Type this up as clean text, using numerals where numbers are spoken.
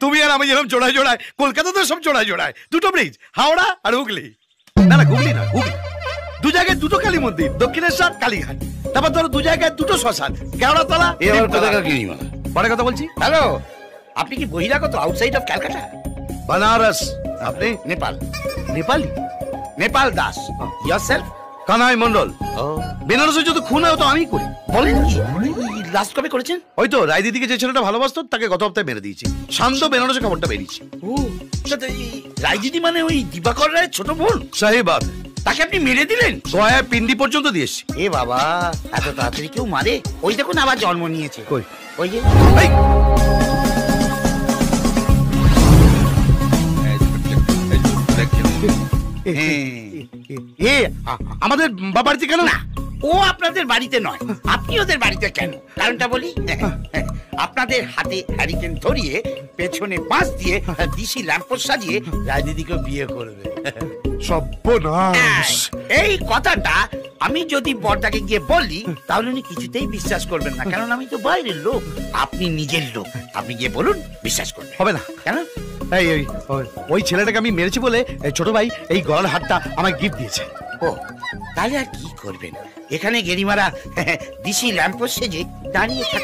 তুমি আর আমি যেরকম জোড়ায় জোড়ায়, কলকাতা তো সব জোড়ায় জোড়ায়, দুটো ব্রিজ, হাওড়া আর হুগলি। না না, হুগলি না, হুগলি। দু জায়গায় দুটো কালী মন্দির, দক্ষিণেশ্বর, কালীঘাট। তারপর ধরো দু জায়গায় দুটো শ্মশান, কেওড়াতলা। পরে কথা বলছি। হ্যালো, আপনি কি বহিরাগত, আউটসাইড অফ ক্যালকাটা? बनारस। আপনি? নেপাল। নেপালি? নেপাল দাস। yourself? কানাই মন্ডল। বেনারসে যদি খুন হয় তো আমি করি। বলেন কি? লাস্ট কবে করেছেন? ওই তো রায় দিদিকে যে ছেলেটা ভালোবাসতো তাকে গত সপ্তাহে মেরে দিয়েছি। শান্ত বেনারসে খবরটা বেরিয়েছে। ও, রায় দিদি মানে ওই দিবাকর রায়ের ছোট বোন? সাহি বাত। তাকে আপনি মেরে দিলেন? গয়ায় পিন্ডি পর্যন্ত দিয়েছি। এ বাবা, এত তাড়াতাড়ি কেউ মারে? ওই দেখুন আবার জন্ম নিয়েছে। কই? ওই যে। আমাদের বাড়িতে কেন? না, ও আপনাদের বাড়িতে নয়, আপনি ওদের বাড়িতে কেন? কারণটা বলি। আপনাদের হাতে হ্যারিকেন ধরিয়ে, পেছনে বাঁশ দিয়ে, দিশি ল্যাম্পোস্ট সাজিয়ে রাজদিদিকে বিয়ে করবে। সর্বনাশ। এই কথাটা আমি যদি বড়দাকে গিয়ে বলি তাহলে উনি কিছুতেই বিশ্বাস করবেন না, কারণ আমি তো বাইরের লোক, আপনি নিজের লোক। আপনি গিয়ে বলুন, বিশ্বাস করবেন। হবে না। কেন? ওই ছেলেটাকে আমি মেরেছি বলে ছোট ভাই এই গলার হারটা আমায় গিফট দিয়েছে। ও, তাহলে আর কি করবেন? এখানে গেরিমারা দিশি ল্যাম্পোস্ট সেজে দাঁড়িয়ে থাকে।